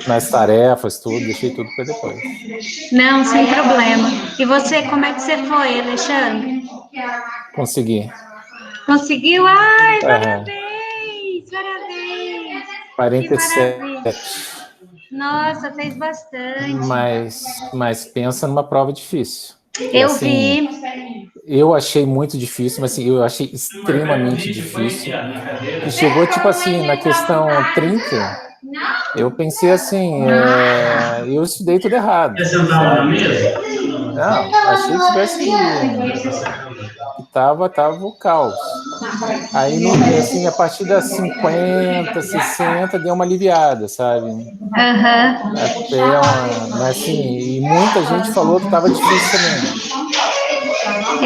nas tarefas, tudo, deixei tudo para depois. Não, sem problema. E você, como é que você foi, Alexandre? Consegui. Conseguiu? Ai, Aham. parabéns! Parabéns! Que 47. maravilha! Nossa, fez bastante. Mas pensa numa prova difícil. E, Eu assim, vi. eu achei muito difícil, mas assim, eu achei extremamente difícil. E chegou, tipo assim, na questão 30, eu pensei assim, eu estudei tudo errado, Quer sentar na sabe? mesa? Não, achei que tivesse que tava o caos. Aí, assim, a partir das 50, 60, deu uma aliviada, sabe? Aham. Até mas assim, e muita gente falou que estava difícil também.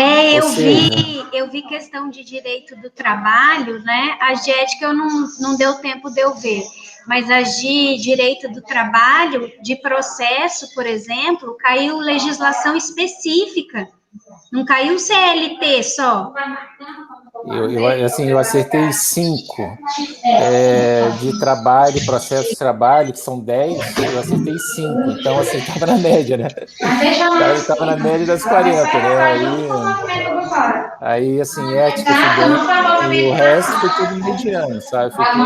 É, Ou seja, eu vi questão de direito do trabalho, né? As de ética eu não deu tempo de eu ver. Mas as de direito do trabalho, de processo, por exemplo, caiu legislação específica. Não caiu CLT só. eu acertei 5 de trabalho, processo de trabalho, que são 10, eu acertei 5. Então, assim, estava na média, né? Estava na média das 40, né? Aí, assim, ética fui bem, e o resto foi tudo mediano, sabe? Foi tudo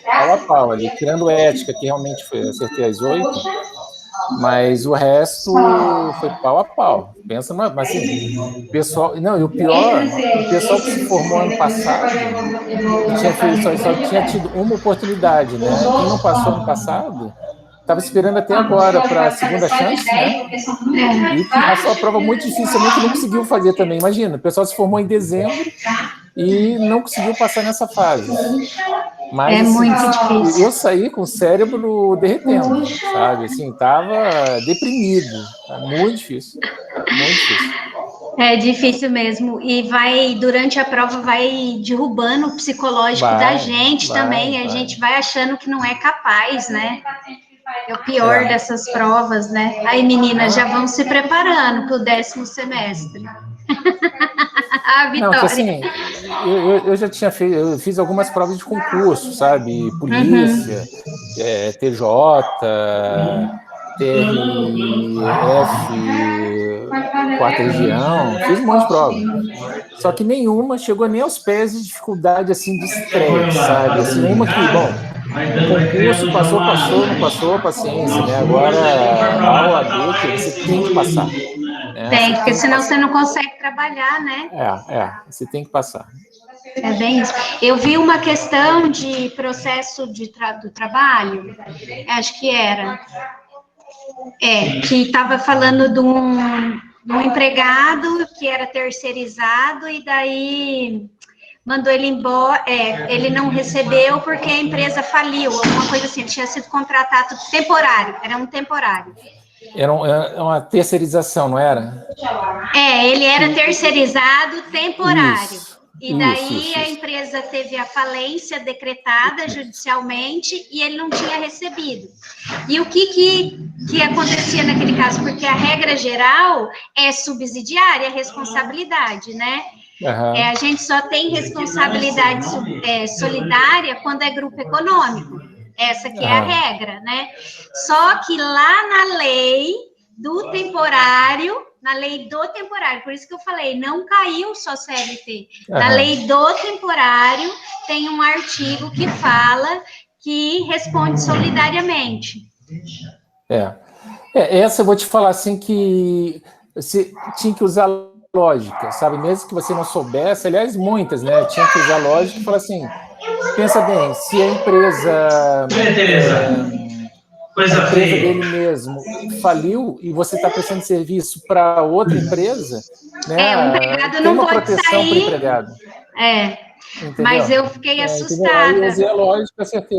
pau a pau ali, tirando ética, que realmente acertei as 8, mas o resto foi pau a pau. Pensa, mas assim, pessoal, não, e o pessoal que se formou ano passado e tinha feito, só tinha tido uma oportunidade, né? Quem não passou ano passado estava esperando até agora para a segunda chance, né? E achou a prova muito difícil também, que não conseguiu fazer também. Imagina, o pessoal se formou em dezembro e não conseguiu passar nessa fase. Mas, É assim, muito difícil. eu saí com o cérebro derretendo, sabe? Assim, tava deprimido. Tá muito difícil. Muito difícil. É difícil mesmo. E vai, durante a prova, vai derrubando o psicológico da gente também. A gente vai achando que não é capaz, né? É o pior dessas provas, né? Aí, meninas, já vão se preparando para o 10º semestre. A Não, que Vitória. assim, eu já tinha feito, eu fiz algumas provas de concurso, sabe? Uhum. Polícia, TJ, TRF, quarta região, fiz um monte de prova. Só que nenhuma chegou nem aos pés de dificuldade, assim, de estresse, sabe? Assim, uma que, bom, concurso passou, não passou, paciência, né? Agora, a OAB, que você tem que passar, né? Você Tem, porque tem que senão você passar. não consegue trabalhar, né? Você tem que passar. É bem isso. Eu vi uma questão de processo do trabalho, acho que era, que estava falando de um empregado que era terceirizado e daí mandou ele embora, ele não recebeu porque a empresa faliu, alguma coisa assim, ele tinha sido contratado temporário, era um temporário. Era uma terceirização, não era? Ele era terceirizado temporário. Isso, E isso, daí isso, a isso. empresa teve a falência decretada judicialmente e ele não tinha recebido. E o que acontecia naquele caso? Porque a regra geral é subsidiária, a responsabilidade, né? Uhum. A gente só tem responsabilidade solidária quando é grupo econômico. Essa que é a regra, né? Só que lá na lei do temporário, por isso que eu falei, não caiu só CLT. Na lei do temporário tem um artigo que fala que responde solidariamente. Essa eu vou te falar assim que você tinha que usar lógica, sabe? Mesmo que você não soubesse, aliás, muitas, né? Tinha que usar lógica e falar assim, pensa bem, se a empresa dele mesmo faliu e você está prestando serviço para outra empresa, né? O empregado Tem não uma pode proteção para o sair. empregado. Entendeu? Mas eu fiquei assustada. Aí eu usei a lógica, acertei.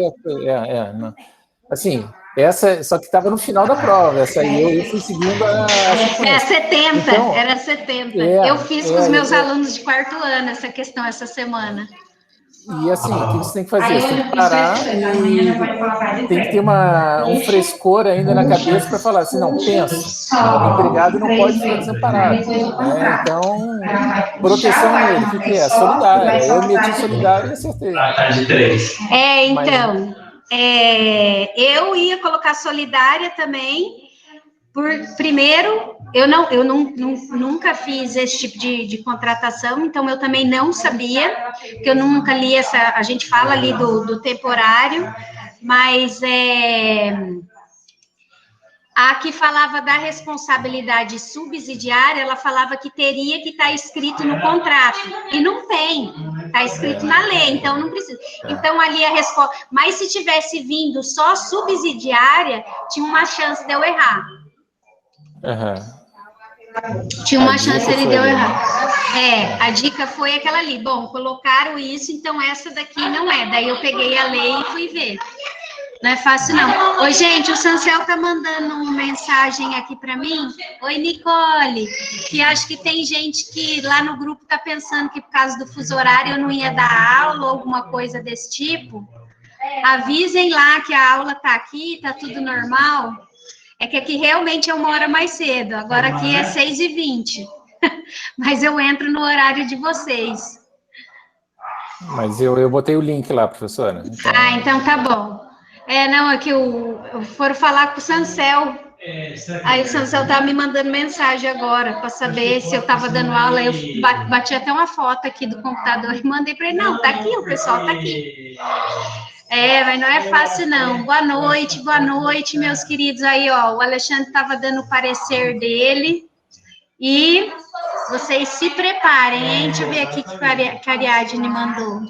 Assim, essa só que estava no final da prova, essa aí eu fui seguindo a sequência. 70, Então, era 70. Eu fiz com os meus alunos de quarto ano essa questão essa semana. E assim, o que você tem que fazer? Você tem que parar e tem que ter um frescor ainda na cabeça para falar assim, não, pensa, o empregado não pode ficar desamparado. Né? Então, proteção nele, o que é? Solidária. Eu meti solidário e acertei. Então, eu ia colocar solidária também, primeiro, eu nunca fiz esse tipo de contratação, então eu também não sabia, porque eu nunca li a gente fala ali do temporário, mas a que falava da responsabilidade subsidiária, ela falava que teria que estar escrito no contrato, e não tem, está escrito na lei, então não precisa. Então, ali a resposta, mas se tivesse vindo só subsidiária, tinha uma chance de eu errar. Tinha uma chance ele deu errado. A dica foi aquela ali, bom, colocaram isso, então essa daqui não é, daí eu peguei a lei e fui ver. Não é fácil, não. Oi, gente, o Sancel tá mandando uma mensagem aqui para mim. Oi, Nicole, que acho que tem gente que lá no grupo tá pensando que por causa do fuso horário eu não ia dar aula ou alguma coisa desse tipo. Avisem lá que a aula tá aqui, tá tudo normal. É que aqui realmente é 1 hora mais cedo, agora aqui é 6h20. Mas eu entro no horário de vocês. Mas eu botei o link lá, professora. Então... então tá bom. Não, é que eu foram falar com o Sancel. Aí o Sancel tava me mandando mensagem agora para saber se eu estava dando aula. Eu bati até uma foto aqui do computador e mandei para ele. Não, tá aqui, o pessoal tá aqui. Mas não é fácil, não. Boa noite, meus queridos. Aí, ó, o Alexandre estava dando o parecer dele. E vocês se preparem, hein? Deixa eu ver aqui que a Ariadne mandou.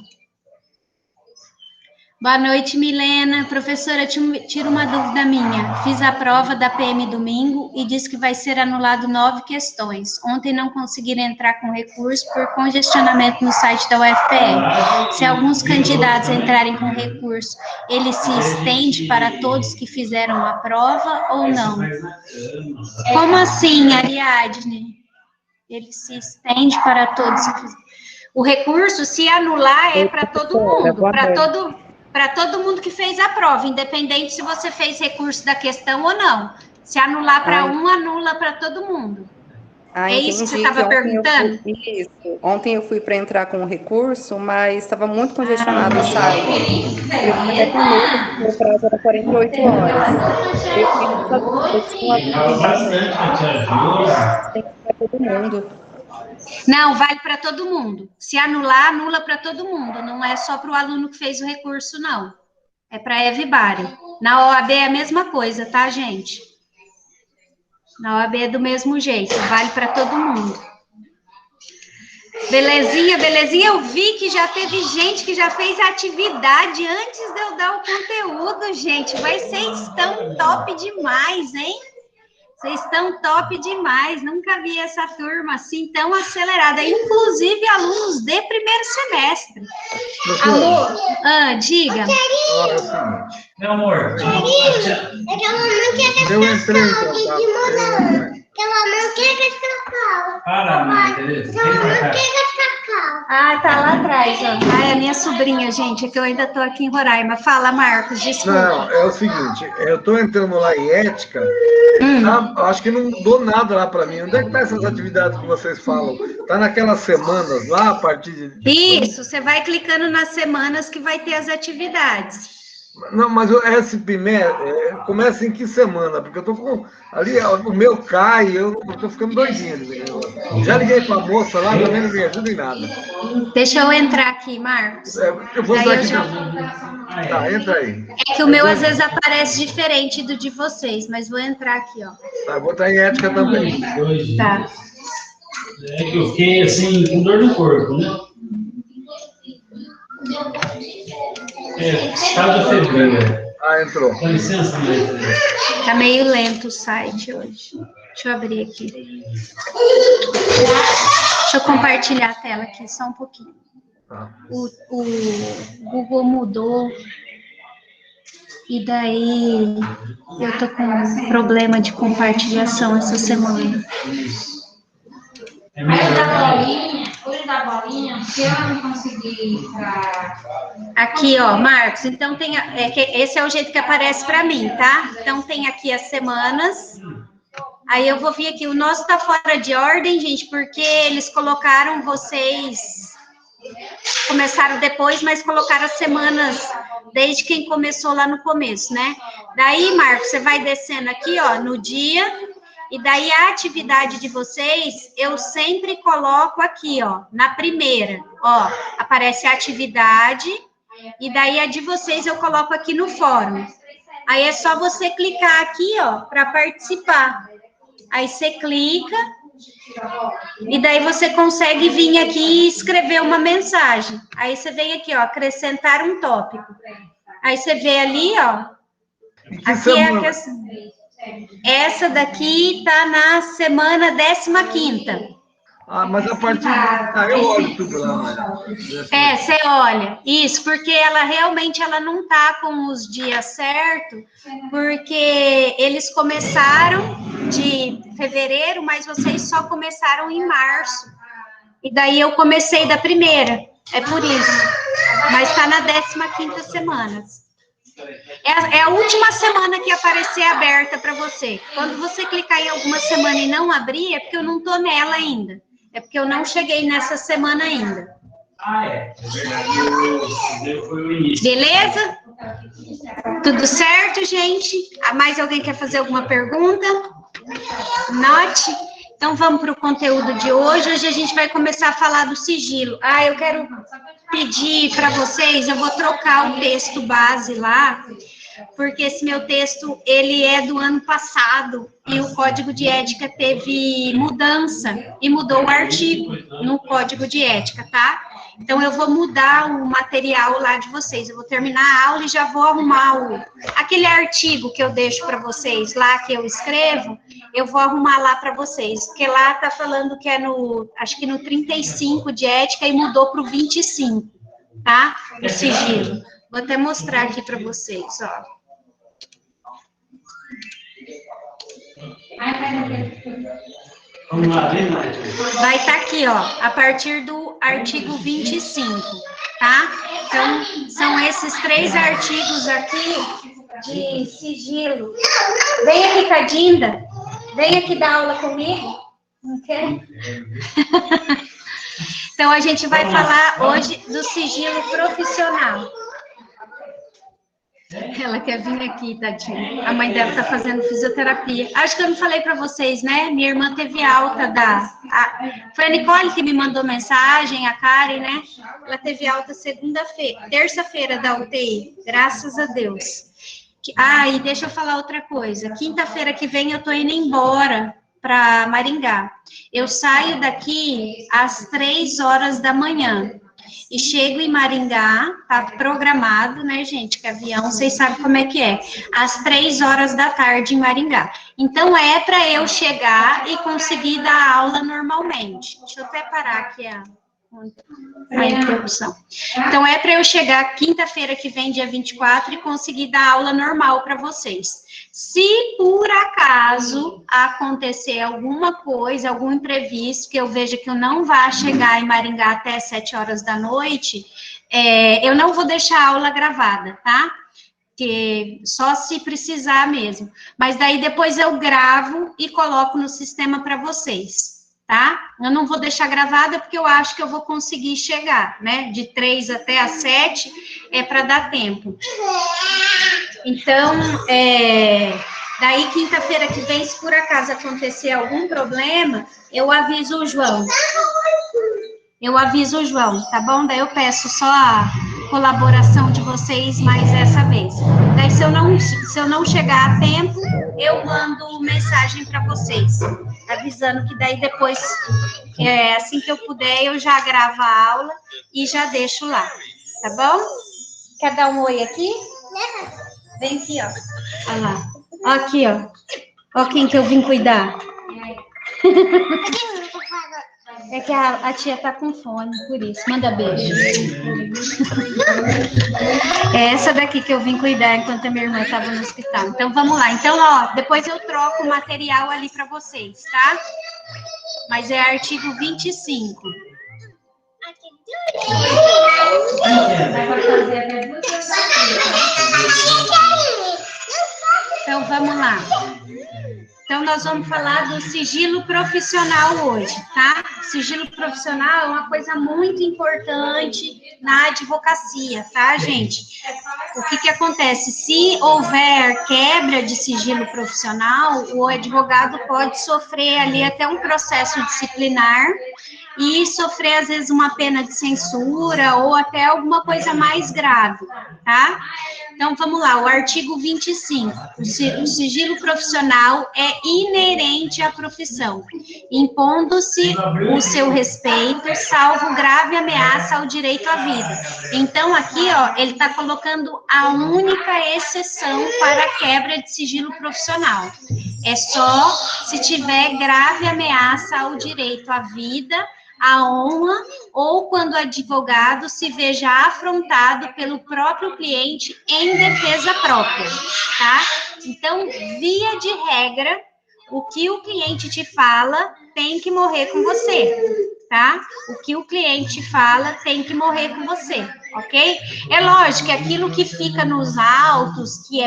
Boa noite, Milena. Professora, tira uma dúvida minha. Fiz a prova da PM domingo e disse que vai ser anulado 9 questões. Ontem não conseguiram entrar com recurso por congestionamento no site da UFPR. Se alguns candidatos entrarem com recurso, ele se estende para todos que fizeram a prova ou não? Como assim, Ariadne? Ele se estende para todos. O recurso, se anular, é para todo mundo, para todo mundo que fez a prova, independente se você fez recurso da questão ou não. Se anular para anula para todo mundo. Isso que você estava perguntando? Isso. Ontem eu fui para entrar com o recurso, mas estava muito congestionado o site. Eu fiquei até com medo, porque o prazo era 48 horas. Eu tem que para todo mundo. Não, vale para todo mundo. Se anular, anula para todo mundo. Não é só para o aluno que fez o recurso, não. É para a Evibari. Na OAB é a mesma coisa, tá, gente? Na OAB é do mesmo jeito. Vale para todo mundo. Belezinha, belezinha. Eu vi que já teve gente que já fez a atividade antes de eu dar o conteúdo, gente. Vocês estão top demais, hein? Vocês estão top demais, nunca vi essa turma assim tão acelerada, inclusive alunos de primeiro semestre. Amor, diga. Meu amor. Eu entrei em contato. Ela não quer gastar calma. Para, beleza? Ela não quer gastar calma. Tá lá atrás, ó. É a minha sobrinha, gente, é que eu ainda tô aqui em Roraima. Fala, Marcos, desculpa. Não, é o seguinte, eu tô entrando lá em ética, acho que não dou nada lá para mim. Onde é que tá essas atividades que vocês falam? Tá naquelas semanas lá, a partir de... Isso, você vai clicando nas semanas que vai ter as atividades. Não, mas o SPME começa em que semana? Porque eu tô com... Ali, o meu cai, eu tô ficando doidinho. Já liguei pra moça lá, também não me ajuda em nada. Deixa eu entrar aqui, Marcos. Eu vou usar aqui. Tá, entra aí. É que o meu às vezes aparece diferente do de vocês, mas vou entrar aqui, ó. Tá, vou estar em ética também. Tá. É que eu fiquei assim, com dor no corpo, né? Estado febril. Entrou. Com licença, Tá meio lento o site hoje. Deixa eu abrir aqui. Deixa eu compartilhar a tela aqui, só um pouquinho. O Google mudou. E daí eu tô com um problema de compartilhação essa semana. Hoje da bolinha, se eu não conseguir ir pra... Aqui, ó, Marcos, então tem... esse é o jeito que aparece para mim, tá? Então tem aqui as semanas. Aí eu vou vir aqui. O nosso tá fora de ordem, gente, porque eles colocaram vocês começaram depois, mas colocaram as semanas desde quem começou lá no começo, né? Daí, Marcos, você vai descendo aqui, ó, no dia, e daí a atividade de vocês, eu sempre coloco aqui, ó, na primeira, ó, aparece a atividade, e daí a de vocês eu coloco aqui no fórum. Aí é só você clicar aqui, ó, para participar. Aí você clica, e daí você consegue vir aqui e escrever uma mensagem. Aí você vem aqui, ó, acrescentar um tópico. Aí você vê ali, ó, aqui é a questão. Essa daqui tá na semana 15ª. Ah, mas a partir eu olho tudo lá, Maria. Você olha, isso, porque ela realmente ela não tá com os dias certos, porque eles começaram de fevereiro, mas vocês só começaram em março. E daí eu comecei da primeira, é por isso. Mas tá na 15ª semana. É a última semana que aparecer aberta para você. Quando você clicar em alguma semana e não abrir, é porque eu não tô nela ainda. É porque eu não cheguei nessa semana ainda. Beleza? Tudo certo, gente? Mais alguém quer fazer alguma pergunta? Note. Então, vamos para o conteúdo de hoje. Hoje a gente vai começar a falar do sigilo. Eu quero pedir para vocês, eu vou trocar o texto base lá, porque esse meu texto, ele é do ano passado, e o Código de Ética teve mudança, e mudou o artigo no Código de Ética, tá? Então, eu vou mudar o material lá de vocês, eu vou terminar a aula e já vou arrumar aquele artigo que eu deixo para vocês lá, que eu escrevo, eu vou arrumar lá para vocês, porque lá tá falando que é acho que no 35 de ética e mudou para o 25, tá? O sigilo. Vou até mostrar aqui para vocês, ó. Vai estar aqui, ó, a partir do artigo 25, tá? Então, são esses 3 artigos aqui de sigilo. Vem aqui, Cadinda. Vem aqui dar aula comigo. Não quer? Então, a gente vai falar hoje do sigilo profissional. Ela quer vir aqui, tadinha. A mãe dela está fazendo fisioterapia. Acho que eu não falei para vocês, né? Minha irmã teve alta foi a Nicole que me mandou mensagem, a Karen, né? Ela teve alta terça-feira da UTI. Graças a Deus. E deixa eu falar outra coisa. Quinta-feira que vem eu tô indo embora para Maringá. Eu saio daqui às 3 horas da manhã. E chego em Maringá, tá programado, né, gente, que avião, vocês sabem como é que é, às 3 horas da tarde em Maringá. Então, é para eu chegar e conseguir dar aula normalmente. Deixa eu até parar aqui a interrupção. Então, é para eu chegar quinta-feira que vem, dia 24, e conseguir dar aula normal para vocês. Se por acaso acontecer alguma coisa, algum imprevisto, que eu veja que eu não vá chegar em Maringá até 7 horas da noite, eu não vou deixar a aula gravada, tá? Que só se precisar mesmo. Mas daí depois eu gravo e coloco no sistema para vocês, tá? Eu não vou deixar gravada porque eu acho que eu vou conseguir chegar, né? De 3 até as 7 é para dar tempo. Então, daí quinta-feira que vem, se por acaso acontecer algum problema, eu aviso o João. Tá bom? Daí eu peço só a colaboração de vocês mais essa vez. Daí, se eu não chegar a tempo, eu mando mensagem para vocês, avisando que daí depois, assim que eu puder, eu já gravo a aula e já deixo lá, tá bom? Quer dar um oi aqui? Vem aqui, ó. Olha lá. Ó aqui, ó. Ó quem que eu vim cuidar. É que a tia tá com fome, por isso. Manda beijo. É essa daqui que eu vim cuidar enquanto a minha irmã estava no hospital. Então, vamos lá. Então, ó, depois eu troco o material ali para vocês, tá? Mas é artigo 25. Então, vamos lá. Então, nós vamos falar do sigilo profissional hoje, tá? Sigilo profissional é uma coisa muito importante na advocacia, tá, gente? O que acontece? Se houver quebra de sigilo profissional, o advogado pode sofrer ali até um processo disciplinar e sofrer, às vezes, uma pena de censura ou até alguma coisa mais grave, tá? Então, vamos lá, o artigo 25. O sigilo profissional é inerente à profissão, impondo-se o seu respeito, salvo grave ameaça ao direito à vida. Então, aqui, ó, ele está colocando a única exceção para a quebra de sigilo profissional. É só se tiver grave ameaça ao direito à vida, a honra, ou quando o advogado se veja afrontado pelo próprio cliente em defesa própria, tá? Então, via de regra, o que o cliente te fala tem que morrer com você, tá? O que o cliente fala tem que morrer com você, ok? É lógico que aquilo que fica nos autos, que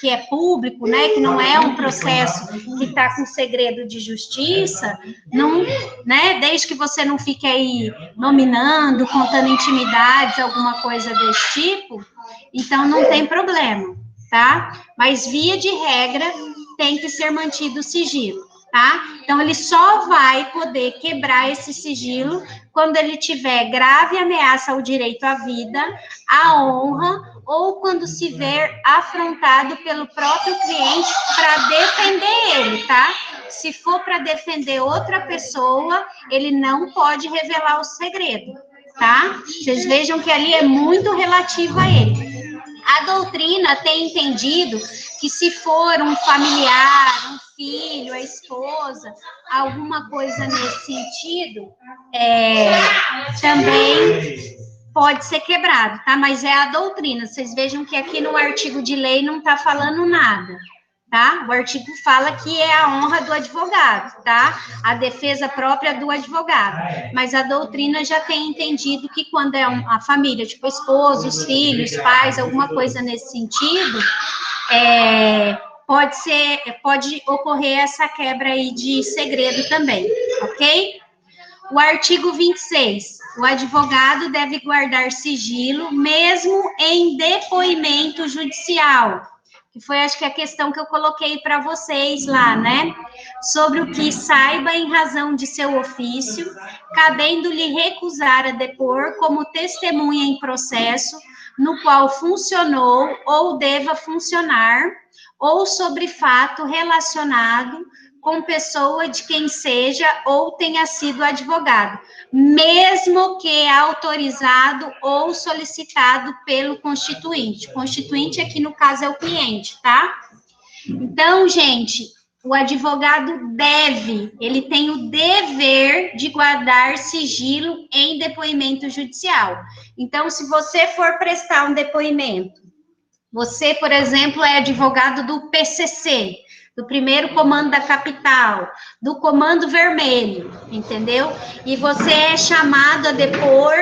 é público, né, que não é um processo que está com segredo de justiça, não, né, desde que você não fique aí nominando, contando intimidades, alguma coisa desse tipo, então não tem problema, tá? Mas via de regra tem que ser mantido o sigilo. Tá? Então, ele só vai poder quebrar esse sigilo quando ele tiver grave ameaça ao direito à vida, à honra, ou quando se ver afrontado pelo próprio cliente para defender ele, tá? Se for para defender outra pessoa, ele não pode revelar o segredo, tá? Vocês vejam que ali é muito relativo a ele. A doutrina tem entendido que se for um familiar, um filho, a esposa, alguma coisa nesse sentido, também pode ser quebrado, tá? Mas é a doutrina. Vocês vejam que aqui no artigo de lei não está falando nada, tá? O artigo fala que é a honra do advogado, tá? A defesa própria do advogado. Mas a doutrina já tem entendido que quando é a família, tipo esposo, os filhos, pais, alguma coisa nesse sentido, pode ocorrer essa quebra aí de segredo também, ok? O artigo 26. O advogado deve guardar sigilo mesmo em depoimento judicial, que foi, acho que, a questão que eu coloquei para vocês lá, né? Sobre o que saiba em razão de seu ofício, cabendo-lhe recusar a depor como testemunha em processo no qual funcionou ou deva funcionar, ou sobre fato relacionado com pessoa de quem seja ou tenha sido advogado, mesmo que autorizado ou solicitado pelo constituinte. O constituinte aqui, no caso, é o cliente, tá? Então, gente, o advogado ele tem o dever de guardar sigilo em depoimento judicial. Então, se você for prestar um depoimento, você, por exemplo, é advogado do PCC, do primeiro comando da capital, do comando vermelho, entendeu? E você é chamado a depor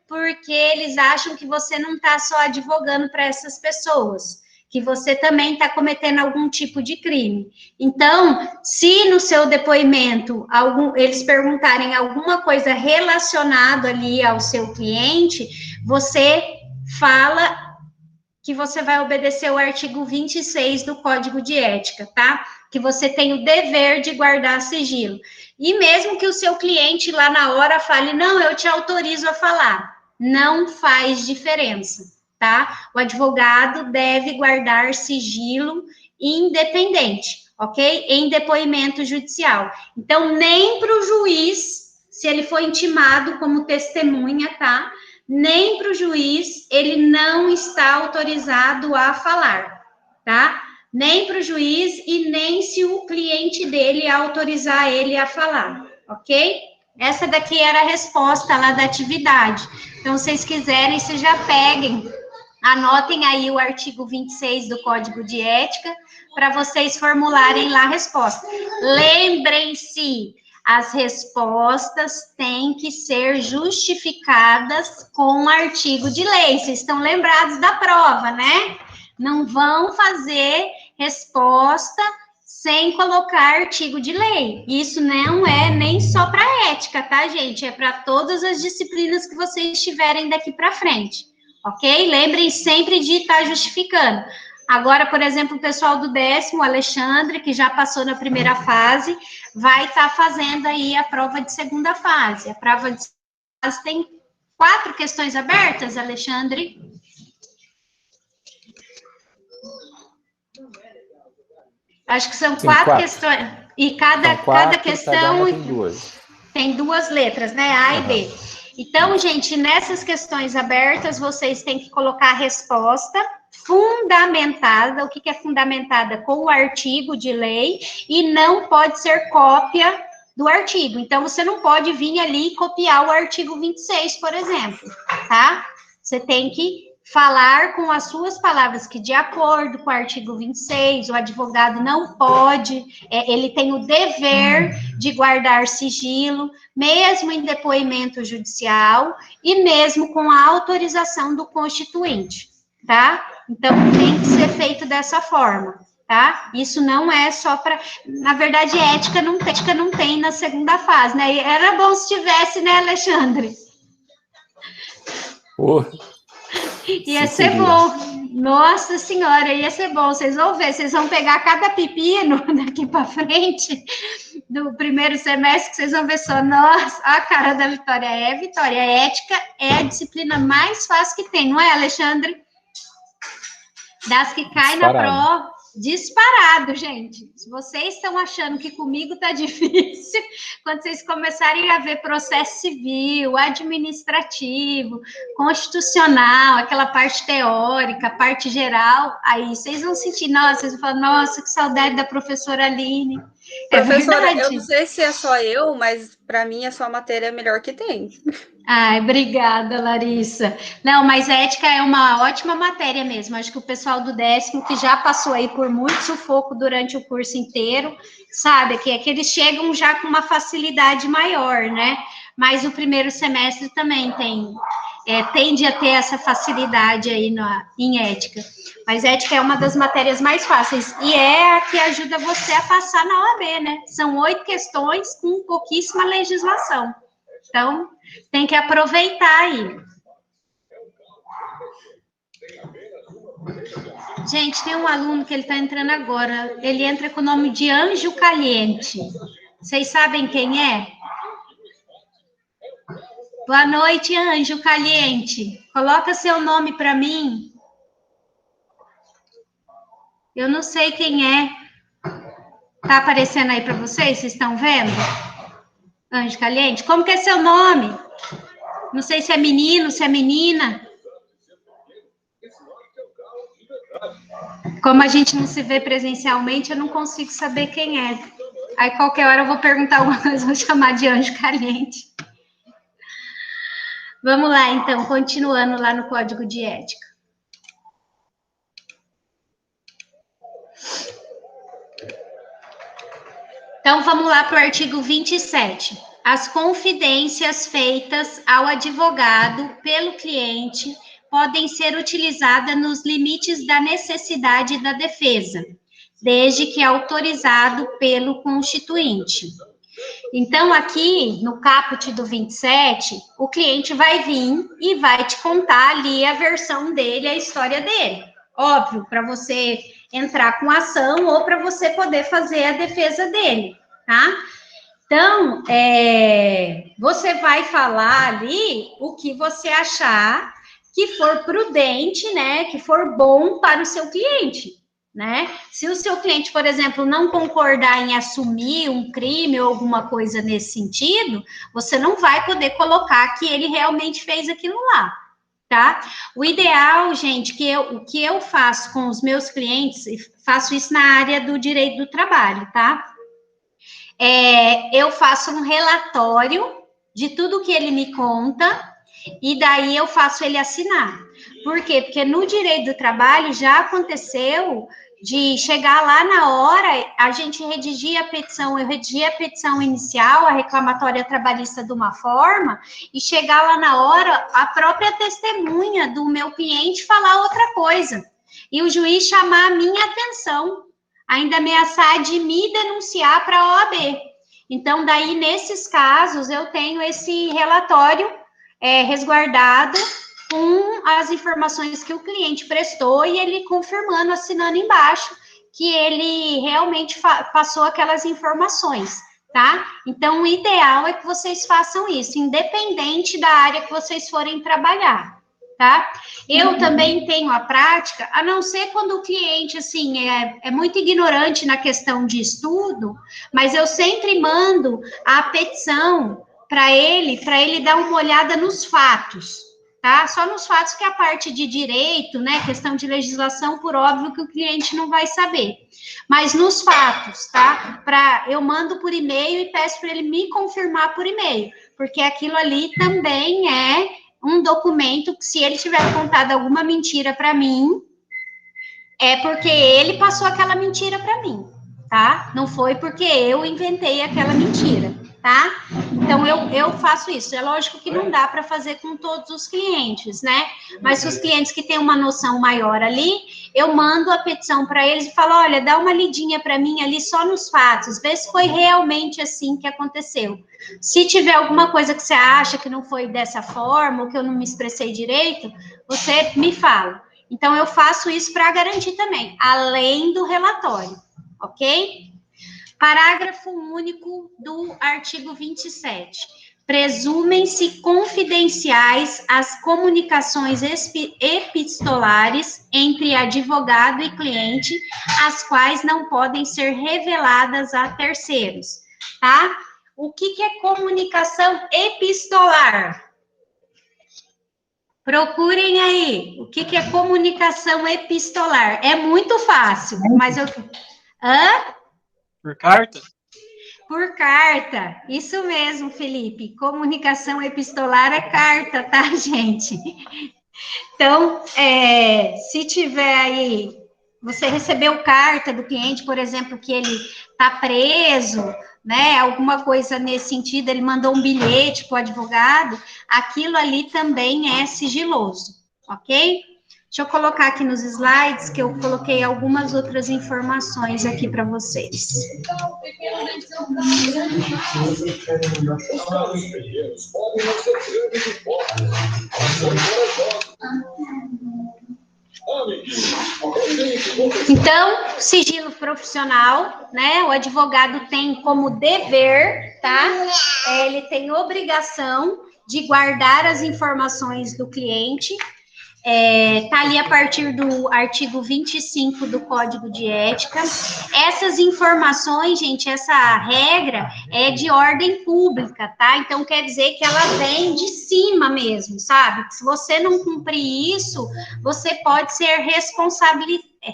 porque eles acham que você não está só advogando para essas pessoas, que você também está cometendo algum tipo de crime. Então, se no seu depoimento eles perguntarem alguma coisa relacionada ali ao seu cliente, você fala que você vai obedecer o artigo 26 do Código de Ética, tá? Que você tem o dever de guardar sigilo. E mesmo que o seu cliente lá na hora fale, não, eu te autorizo a falar, não faz diferença, tá? O advogado deve guardar sigilo independente, ok? Em depoimento judicial. Então, nem para o juiz, se ele for intimado como testemunha, tá? Nem para o juiz, ele não está autorizado a falar, tá? Nem para o juiz e nem se o cliente dele autorizar ele a falar, ok? Essa daqui era a resposta lá da atividade. Então, se vocês quiserem, vocês já peguem, anotem aí o artigo 26 do Código de Ética, para vocês formularem lá a resposta. Lembrem-se, as respostas têm que ser justificadas com artigo de lei. Vocês estão lembrados da prova, né? Não vão fazer resposta sem colocar artigo de lei. Isso não é nem só para ética, tá, gente? É para todas as disciplinas que vocês tiverem daqui para frente, ok? Lembrem sempre de estar justificando. Agora, por exemplo, o pessoal do 10º, o Alexandre, que já passou na primeira fase, vai estar fazendo aí a prova de segunda fase. A prova de segunda fase tem 4 questões abertas, Alexandre? Acho que são 4 questões. E cada questão tem 2 letras, né? A e B. Então, gente, nessas questões abertas, vocês têm que colocar a resposta fundamentada. O que é fundamentada? Com o artigo de lei, e não pode ser cópia do artigo. Então, você não pode vir ali e copiar o artigo 26, por exemplo, tá? Você tem que falar com as suas palavras que, de acordo com o artigo 26, o advogado não pode, ele tem o dever de guardar sigilo, mesmo em depoimento judicial e mesmo com a autorização do constituinte, tá? Então, tem que ser feito dessa forma, tá? Isso não é só para... Na verdade, ética não tem na segunda fase, né? Era bom se tivesse, né, Alexandre? Ia ser bom. Nossa Senhora, ia ser bom. Vocês vão ver, vocês vão pegar cada pepino daqui para frente do primeiro semestre, que vocês vão ver só, nossa, a cara da Vitória. Vitória, ética é a disciplina mais fácil que tem, não é, Alexandre? Das que caem na prova, disparado, gente. Se vocês estão achando que comigo tá difícil, quando vocês começarem a ver processo civil, administrativo, constitucional, aquela parte teórica, parte geral, aí vocês vão sentir, nossa, vocês vão falar, nossa, que saudade da professora Aline. Professora, eu não sei se é só eu, mas para mim a sua matéria é a melhor que tem. Ai, obrigada, Larissa. Não, mas ética é uma ótima matéria mesmo. Acho que o pessoal do 10º, que já passou aí por muito sufoco durante o curso inteiro, sabe, que eles chegam já com uma facilidade maior, né? Mas o primeiro semestre também tende a ter essa facilidade aí em ética. Mas ética é uma das matérias mais fáceis e é a que ajuda você a passar na OAB, né? São 8 questões com pouquíssima legislação. Então, tem que aproveitar aí. Gente, tem um aluno que ele está entrando agora. Ele entra com o nome de Anjo Caliente. Vocês sabem quem é? Boa noite, Anjo Caliente. Coloca seu nome para mim. Eu não sei quem é. Tá aparecendo aí para vocês? Vocês estão vendo? Anjo Caliente. Como que é seu nome? Não sei se é menino, se é menina. Como a gente não se vê presencialmente, eu não consigo saber quem é. Aí, qualquer hora, eu vou perguntar alguma coisa, vou chamar de Anjo Caliente. Vamos lá, então, continuando lá no Código de Ética. Então, vamos lá para o artigo 27. As confidências feitas ao advogado pelo cliente podem ser utilizadas nos limites da necessidade da defesa, desde que autorizado pelo constituinte. Então, aqui, no caput do 27, o cliente vai vir e vai te contar ali a versão dele, a história dele. Óbvio, para você entrar com ação ou para você poder fazer a defesa dele, tá? Então, você vai falar ali o que você achar que for prudente, né, que for bom para o seu cliente, né? Se o seu cliente, por exemplo, não concordar em assumir um crime ou alguma coisa nesse sentido, você não vai poder colocar que ele realmente fez aquilo lá, tá? O ideal, gente, o que eu faço com os meus clientes, faço isso na área do direito do trabalho, tá? Eu faço um relatório de tudo que ele me conta e daí eu faço ele assinar. Por quê? Porque no direito do trabalho já aconteceu de chegar lá na hora, a gente redigia a petição, eu redigia a petição inicial, a reclamatória trabalhista de uma forma, e chegar lá na hora, a própria testemunha do meu cliente falar outra coisa, e o juiz chamar a minha atenção, ainda ameaçar de me denunciar para a OAB. Então, daí, nesses casos, eu tenho esse relatório resguardado com as informações que o cliente prestou e ele confirmando, assinando embaixo, que ele realmente passou aquelas informações, tá? Então, o ideal é que vocês façam isso, independente da área que vocês forem trabalhar, tá? Eu também tenho a prática, a não ser quando o cliente, assim, é muito ignorante na questão de estudo, mas eu sempre mando a petição para ele dar uma olhada nos fatos, tá? Só nos fatos, que é a parte de direito, né, questão de legislação, por óbvio que o cliente não vai saber. Mas nos fatos, tá? Eu mando por e-mail e peço para ele me confirmar por e-mail, porque aquilo ali também é um documento que, se ele tiver contado alguma mentira para mim, é porque ele passou aquela mentira para mim, tá? Não foi porque eu inventei aquela mentira, tá? Então, eu faço isso. É lógico que não dá para fazer com todos os clientes, né? Mas os clientes que têm uma noção maior ali, eu mando a petição para eles e falo, olha, dá uma lidinha para mim ali só nos fatos, vê se foi realmente assim que aconteceu. Se tiver alguma coisa que você acha que não foi dessa forma, ou que eu não me expressei direito, você me fala. Então, eu faço isso para garantir também, além do relatório, ok? Parágrafo único do artigo 27. Presumem-se confidenciais as comunicações epistolares entre advogado e cliente, as quais não podem ser reveladas a terceiros, tá? O que é comunicação epistolar? Procurem aí, o que é comunicação epistolar? É muito fácil, mas eu... Hã? Por carta? Por carta, isso mesmo, Felipe. Comunicação epistolar é carta, tá, gente? Então, se tiver aí, você recebeu carta do cliente, por exemplo, que ele está preso, né? Alguma coisa nesse sentido, ele mandou um bilhete para o advogado, aquilo ali também é sigiloso, ok? Deixa eu colocar aqui nos slides, que eu coloquei algumas outras informações aqui para vocês. Então, sigilo profissional, né? O advogado tem como dever, tá? Ele tem obrigação de guardar as informações do cliente. Tá ali a partir do artigo 25 do Código de Ética. Essas informações, gente, essa regra é de ordem pública, tá? Então, quer dizer que ela vem de cima mesmo, sabe? Se você não cumprir isso, você pode ser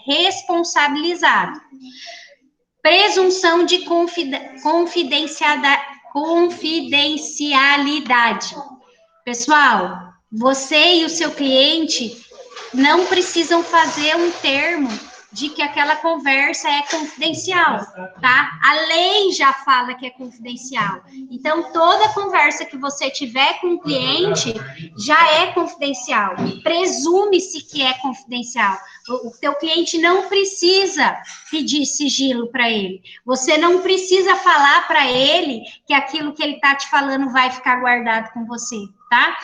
responsabilizado. Presunção de confidencialidade. Pessoal, você e o seu cliente não precisam fazer um termo de que aquela conversa é confidencial, tá? A lei já fala que é confidencial. Então, toda conversa que você tiver com o cliente já é confidencial. Presume-se que é confidencial. O teu cliente não precisa pedir sigilo para ele. Você não precisa falar para ele que aquilo que ele está te falando vai ficar guardado com você, tá?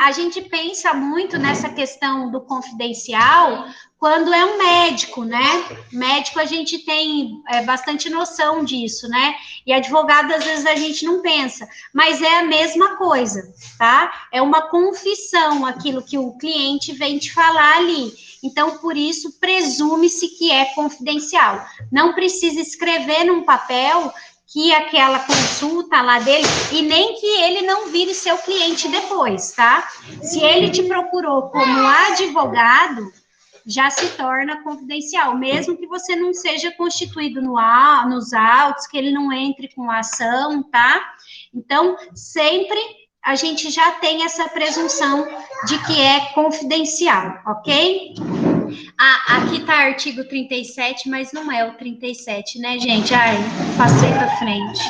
A gente pensa muito nessa questão do confidencial quando é um médico, né? Médico, a gente tem bastante noção disso, né? E advogado, às vezes, a gente não pensa. Mas é a mesma coisa, tá? É uma confissão, aquilo que o cliente vem te falar ali. Então, por isso, presume-se que é confidencial. Não precisa escrever num papel que aquela consulta lá dele, e nem que ele não vire seu cliente depois, tá? Se ele te procurou como advogado, já se torna confidencial, mesmo que você não seja constituído nos autos, que ele não entre com a ação, tá? Então, sempre a gente já tem essa presunção de que é confidencial, ok? Aqui tá artigo 37, mas não é o 37, né, gente? Ai, passei para frente.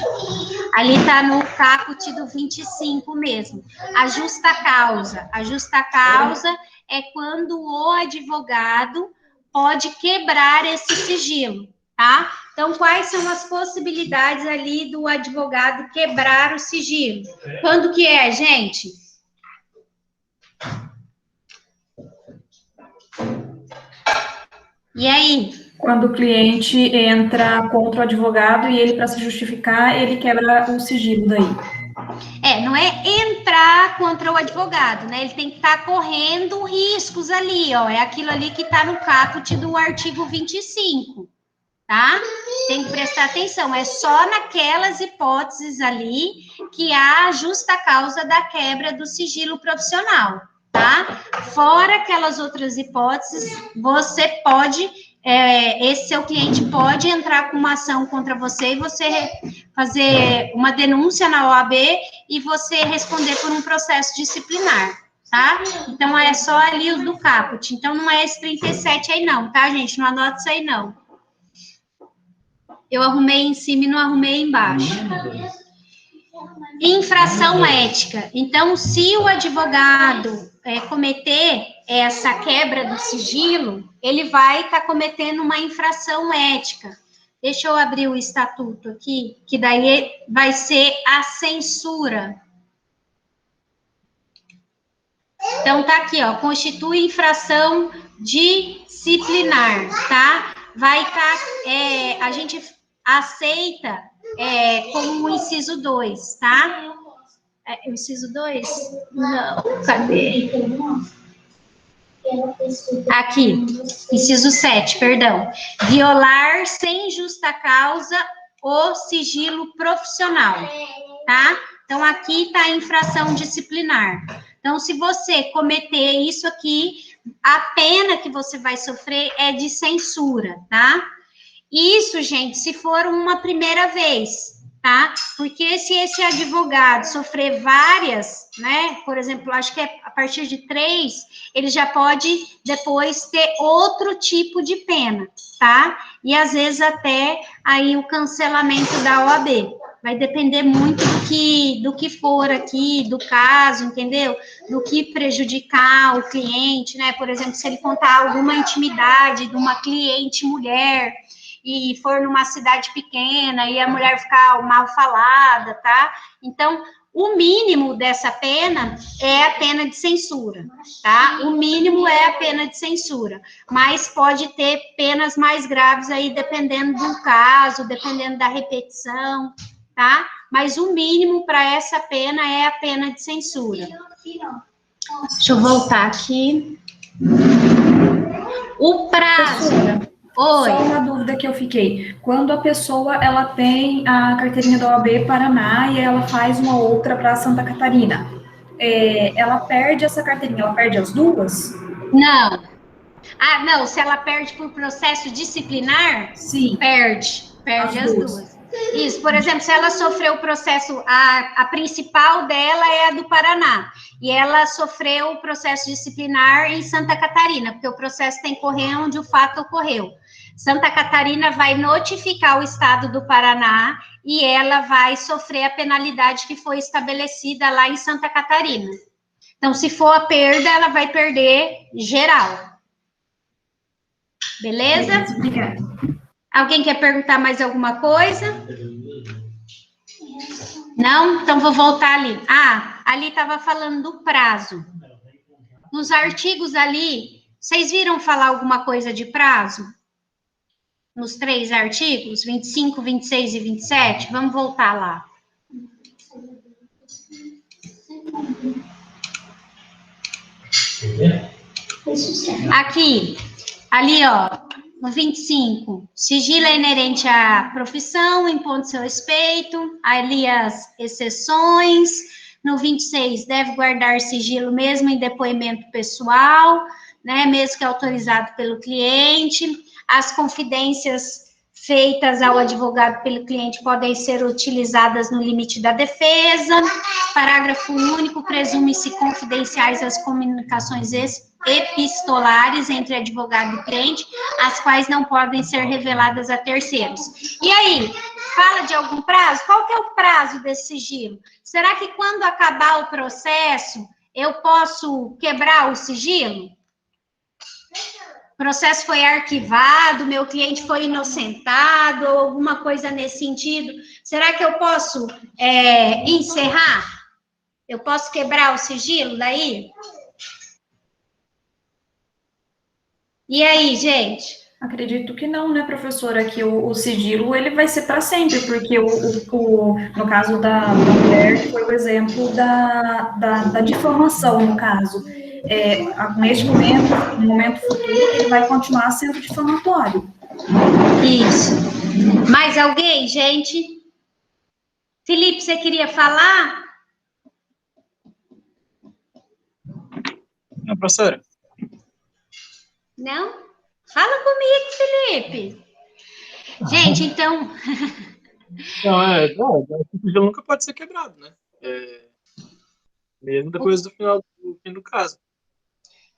Ali tá no caput do 25 mesmo. A justa causa. A justa causa é quando o advogado pode quebrar esse sigilo, tá? Então, quais são as possibilidades ali do advogado quebrar o sigilo? Quando que é, gente? E aí? Quando o cliente entra contra o advogado e ele, para se justificar, ele quebra o sigilo daí. Não é entrar contra o advogado, né? Ele tem que estar correndo riscos ali, ó. É aquilo ali que está no caput do artigo 25, tá? Tem que prestar atenção. É só naquelas hipóteses ali que há justa causa da quebra do sigilo profissional, tá? Fora aquelas outras hipóteses, você pode... esse seu cliente pode entrar com uma ação contra você e você fazer uma denúncia na OAB e você responder por um processo disciplinar, tá? Então, é só ali o do caput. Então, não é esse 37 aí não, tá, gente? Não anota isso aí, não. Eu arrumei em cima e não arrumei embaixo. Infração ética. Então, se o advogado cometer essa quebra do sigilo, ele vai estar cometendo uma infração ética. Deixa eu abrir o estatuto aqui, que daí vai ser a censura. Então, tá aqui, ó, constitui infração disciplinar, tá? Vai estar, a gente aceita como o inciso 2, tá? O inciso 2? Não, cadê? Aqui, inciso 7, perdão. Violar sem justa causa o sigilo profissional, tá? Então, aqui está a infração disciplinar. Então, se você cometer isso aqui, a pena que você vai sofrer é de censura, tá? Isso, gente, se for uma primeira vez, tá? Porque se esse advogado sofrer várias, né? Por exemplo, acho que a partir de 3, ele já pode depois ter outro tipo de pena, tá? E às vezes até aí o cancelamento da OAB. Vai depender muito do que for aqui, do caso, entendeu? Do que prejudicar o cliente, né? Por exemplo, se ele contar alguma intimidade de uma cliente mulher e for numa cidade pequena e a mulher ficar mal falada, tá? Então, o mínimo dessa pena é a pena de censura, tá? O mínimo é a pena de censura, mas pode ter penas mais graves aí, dependendo do caso, dependendo da repetição, tá? Mas o mínimo para essa pena é a pena de censura. Deixa eu voltar aqui. O prazo... Oi. Só uma dúvida que eu fiquei. Quando a pessoa ela tem a carteirinha da OAB Paraná e ela faz uma outra para Santa Catarina, ela perde essa carteirinha, ela perde as duas? Não. Ah, não, se ela perde por processo disciplinar, sim, perde as duas. Isso, por exemplo, se ela sofreu o processo, a principal dela é a do Paraná, e ela sofreu o processo disciplinar em Santa Catarina, porque o processo tem que correr onde o fato ocorreu. Santa Catarina vai notificar o estado do Paraná e ela vai sofrer a penalidade que foi estabelecida lá em Santa Catarina. Então, se for a perda, ela vai perder geral. Beleza? Obrigada. Alguém quer perguntar mais alguma coisa? Não? Então, vou voltar ali. Ah, ali estava falando do prazo. Nos artigos ali, vocês viram falar alguma coisa de prazo? Nos 3 artigos, 25, 26 e 27? Vamos voltar lá. Aqui, ali, ó, no 25, sigilo é inerente à profissão, impondo seu respeito, ali as exceções. No 26, deve guardar sigilo mesmo em depoimento pessoal, né, mesmo que autorizado pelo cliente. As confidências feitas ao advogado pelo cliente podem ser utilizadas no limite da defesa. Parágrafo único, presume-se confidenciais as comunicações epistolares entre advogado e cliente, as quais não podem ser reveladas a terceiros. E aí, fala de algum prazo? Qual que é o prazo desse sigilo? Será que quando acabar o processo, eu posso quebrar o sigilo? processo foi arquivado, meu cliente foi inocentado, ou alguma coisa nesse sentido, será que eu posso encerrar? Eu posso quebrar o sigilo daí? E aí, gente? Acredito que não, né, professora? Que o sigilo, ele vai ser para sempre, porque no caso da mulher, foi o exemplo da difamação, no caso. Neste momento, no momento futuro, ele vai continuar sendo difamatório. Isso. Mais alguém, gente? Felipe, você queria falar? Não, professora. Não? Fala comigo, Felipe. Gente, então... Não, o sigilo nunca pode ser quebrado, né? Mesmo depois do fim do caso.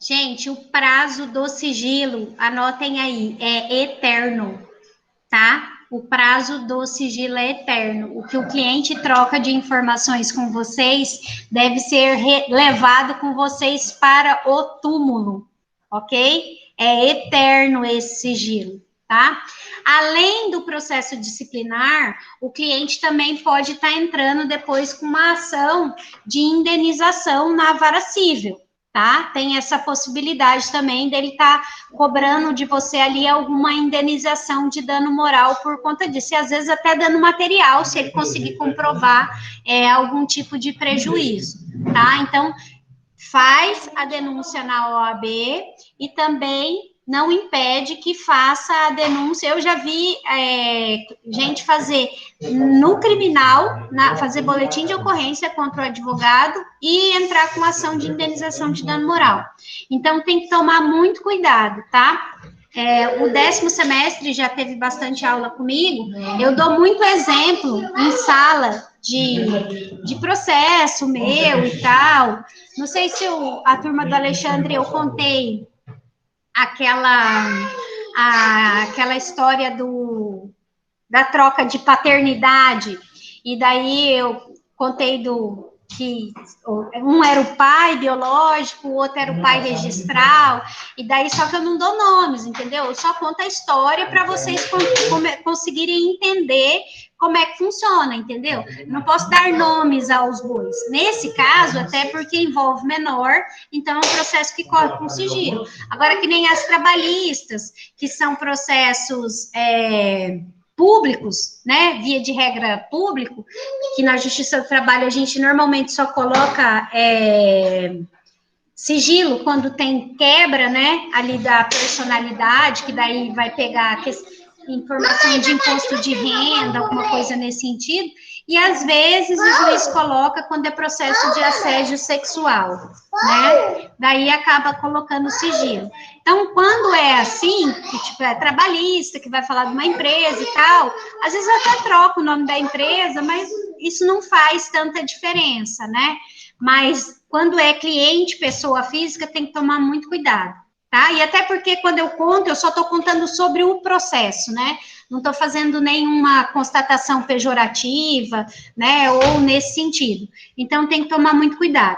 Gente, o prazo do sigilo, anotem aí, é eterno, tá? O prazo do sigilo é eterno. O que o cliente troca de informações com vocês deve ser levado com vocês para o túmulo, ok? É eterno esse sigilo, tá? Além do processo disciplinar, o cliente também pode estar entrando depois com uma ação de indenização na vara civil, tá? Tem essa possibilidade também dele estar cobrando de você ali alguma indenização de dano moral por conta disso, e às vezes até dano material, se ele conseguir comprovar algum tipo de prejuízo, tá? Então, faz a denúncia na OAB e também não impede que faça a denúncia. Eu já vi gente fazer no criminal, fazer boletim de ocorrência contra o advogado e entrar com ação de indenização de dano moral. Então, tem que tomar muito cuidado, tá? O 10º semestre já teve bastante aula comigo, eu dou muito exemplo em sala de processo meu e tal. Não sei se a turma do Alexandre, eu contei aquela história da troca de paternidade, e daí eu contei que um era o pai biológico, o outro era o pai registral, e daí só que eu não dou nomes, entendeu? Eu só conto a história para vocês conseguirem entender como é que funciona, entendeu? Não posso dar nomes aos bois. Nesse caso, até porque envolve menor, então é um processo que corre com sigilo. Agora, que nem as trabalhistas, que são processos públicos, né, via de regra público, que na Justiça do Trabalho a gente normalmente só coloca sigilo quando tem quebra, né, ali da personalidade, que daí vai pegar informação de imposto de renda, alguma coisa nesse sentido, e às vezes o juiz coloca quando é processo de assédio sexual, né, daí acaba colocando sigilo. Então, quando é assim, que tipo, é trabalhista, que vai falar de uma empresa e tal, às vezes eu até troco o nome da empresa, mas isso não faz tanta diferença, né, mas quando é cliente, pessoa física, tem que tomar muito cuidado, tá? E até porque quando eu conto, eu só estou contando sobre o processo, né? Não estou fazendo nenhuma constatação pejorativa, né? Ou nesse sentido. Então, tem que tomar muito cuidado.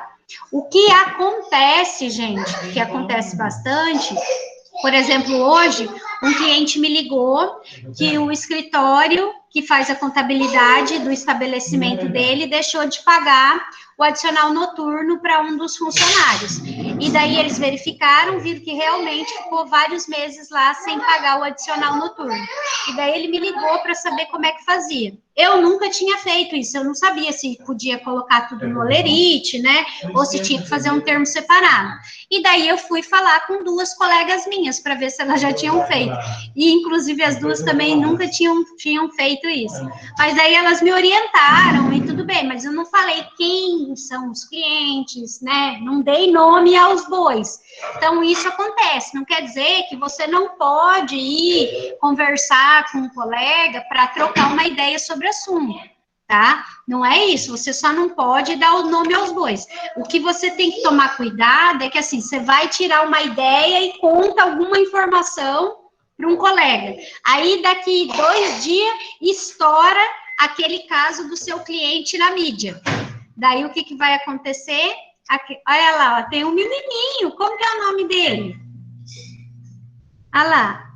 O que acontece, gente, que acontece bastante, por exemplo, hoje, um cliente me ligou que o escritório que faz a contabilidade do estabelecimento dele deixou de pagar o adicional noturno para um dos funcionários. E daí eles verificaram, viram que realmente ficou vários meses lá sem pagar o adicional noturno. E daí ele me ligou para saber como é que fazia. Eu nunca tinha feito isso, eu não sabia se podia colocar tudo no olerite, né, ou se tinha que fazer um termo separado. E daí eu fui falar com 2 colegas minhas, para ver se elas já tinham feito. E, inclusive, as 2 também nunca tinham feito isso. Mas daí elas me orientaram, e tudo bem, mas eu não falei quem são os clientes, né, não dei nome aos bois. Então, isso acontece, não quer dizer que você não pode ir conversar com um colega para trocar uma ideia sobre o assunto, tá? Não é isso, você só não pode dar o nome aos bois. O que você tem que tomar cuidado é que, assim, você vai tirar uma ideia e conta alguma informação para um colega. Aí, daqui 2 dias, estoura aquele caso do seu cliente na mídia. Daí, o que vai acontecer? Aqui, olha lá, ó, tem um menininho, como que é o nome dele? Ah lá.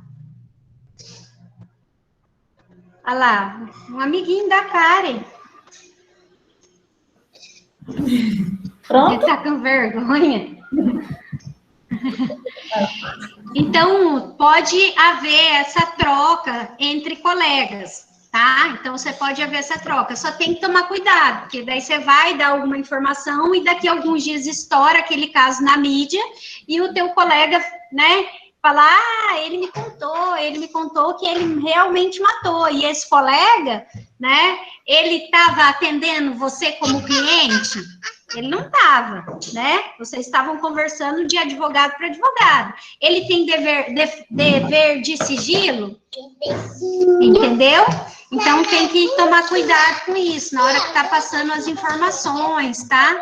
Ah lá, um amiguinho da Karen. Pronto? Ele tá com vergonha. Então, pode haver essa troca entre colegas, tá? Então, você pode haver essa troca. Só tem que tomar cuidado, porque daí você vai dar alguma informação e daqui a alguns dias estoura aquele caso na mídia e o teu colega, né, fala, ele me contou que ele realmente matou. E esse colega, né, ele estava atendendo você como cliente? Ele não estava, né? Vocês estavam conversando de advogado para advogado. Ele tem dever de sigilo? Entendeu? Então, tem que tomar cuidado com isso, na hora que está passando as informações, tá?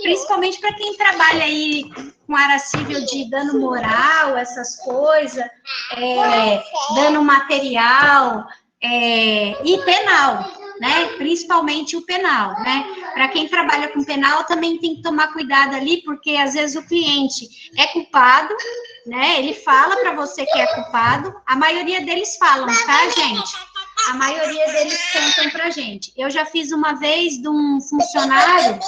Principalmente para quem trabalha aí com área civil de dano moral, essas coisas, dano material e penal, né? Principalmente o penal, né? Para quem trabalha com penal, também tem que tomar cuidado ali, porque às vezes o cliente é culpado, né? Ele fala para você que é culpado, a maioria deles falam, tá, gente? A maioria deles contam pra gente. Eu já fiz uma vez de um funcionário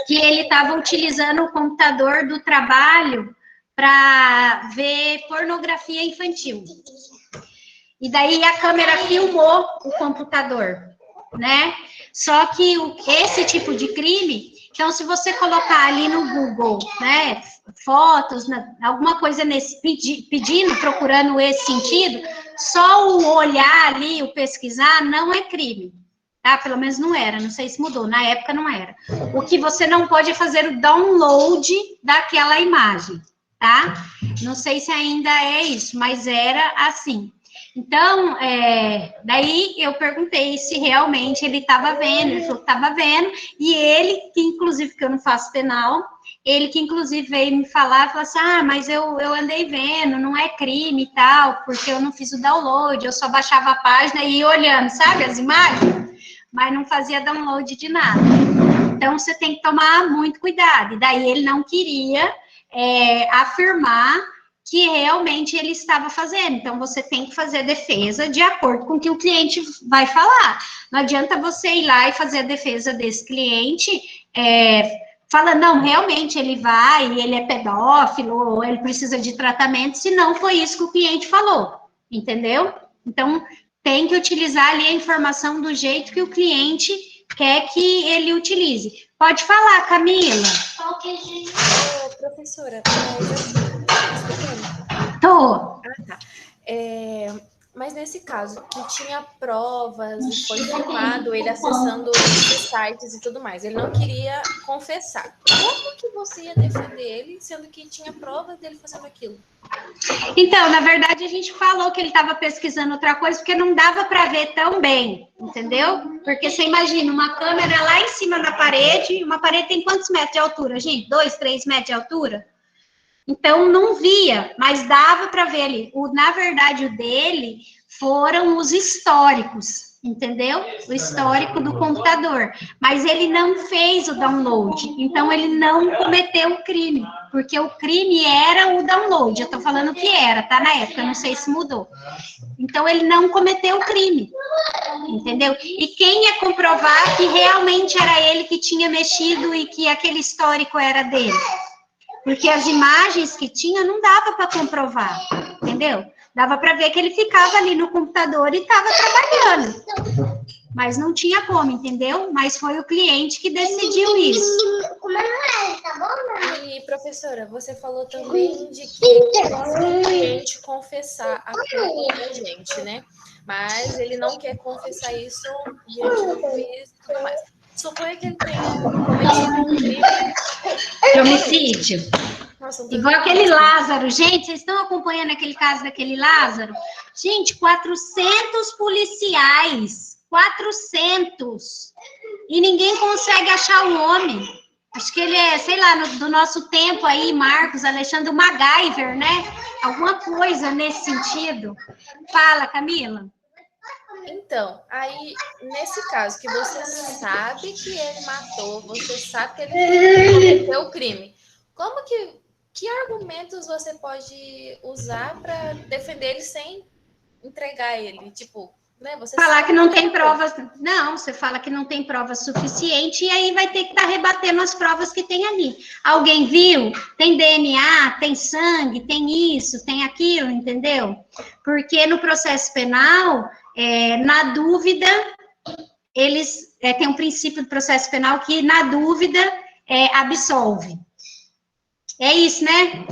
que ele estava utilizando o computador do trabalho para ver pornografia infantil. E daí a câmera filmou o computador, né? Só que esse tipo de crime, então se você colocar ali no Google, né, fotos, alguma coisa pedindo, procurando esse sentido, só o olhar ali, o pesquisar, não é crime, tá? Pelo menos não era, não sei se mudou, na época não era. O que você não pode é fazer o download daquela imagem, tá? Não sei se ainda é isso, mas era assim. Então, daí eu perguntei se realmente ele estava vendo, ele falou que estava vendo, e ele, que inclusive, que eu não faço penal, ele que inclusive veio me falar, falou assim, mas eu andei vendo, não é crime e tal, porque eu não fiz o download, eu só baixava a página e ia olhando, sabe, as imagens, mas não fazia download de nada. Então, você tem que tomar muito cuidado, e daí ele não queria afirmar que realmente ele estava fazendo. Então, você tem que fazer a defesa de acordo com o que o cliente vai falar. Não adianta você ir lá e fazer a defesa desse cliente, falando, não, realmente ele ele é pedófilo, ou ele precisa de tratamento, se não foi isso que o cliente falou, entendeu? Então, tem que utilizar ali a informação do jeito que o cliente quer que ele utilize. Pode falar, Camila. Professora, Tô. Ah, tá. Mas nesse caso, que tinha provas e foi filmado ele acessando esses sites e tudo mais, ele não queria confessar. Como que você ia defender ele, sendo que tinha provas dele fazendo aquilo? Então, na verdade, a gente falou que ele estava pesquisando outra coisa, porque não dava para ver tão bem, entendeu? Porque você imagina, uma câmera lá em cima na parede, uma parede tem quantos metros de altura, gente? 2, 3 metros de altura? Então, não via, mas dava para ver ali. Na verdade, o dele foram os históricos, entendeu? O histórico do computador. Mas ele não fez o download, então ele não cometeu o crime, porque o crime era o download. Eu tô falando que era, tá? Na época, não sei se mudou. Então, ele não cometeu o crime, entendeu? E quem ia comprovar que realmente era ele que tinha mexido e que aquele histórico era dele? Porque as imagens que tinha não dava para comprovar, entendeu? Dava para ver que ele ficava ali no computador e estava trabalhando. Mas não tinha como, entendeu? Mas foi o cliente que decidiu isso. E, professora, você falou também de que se o cliente confessar a culpa da gente, né? Mas ele não quer confessar isso diante do juiz e tudo mais. Suponha que ele tenha cometido um crime de homicídio. Nossa, igual aquele Lázaro. Gente, vocês estão acompanhando aquele caso daquele Lázaro? Gente, 400 policiais. 400. E ninguém consegue achar o homem. Acho que ele é, sei lá, do nosso tempo aí, Marcos, Alexandre, MacGyver, né? Alguma coisa nesse sentido. Fala, Camila. Então, aí, nesse caso, que você sabe que ele matou, você sabe que ele cometeu o crime, como que que argumentos você pode usar para defender ele sem entregar ele? Tipo, né? Você falar que não tem provas. Não, você fala que não tem prova suficiente e aí vai ter que estar rebatendo as provas que tem ali. Alguém viu? Tem DNA, tem sangue, tem isso, tem aquilo, entendeu? Porque no processo penal, na dúvida, eles têm um princípio do processo penal que, na dúvida, absolve. É isso, né?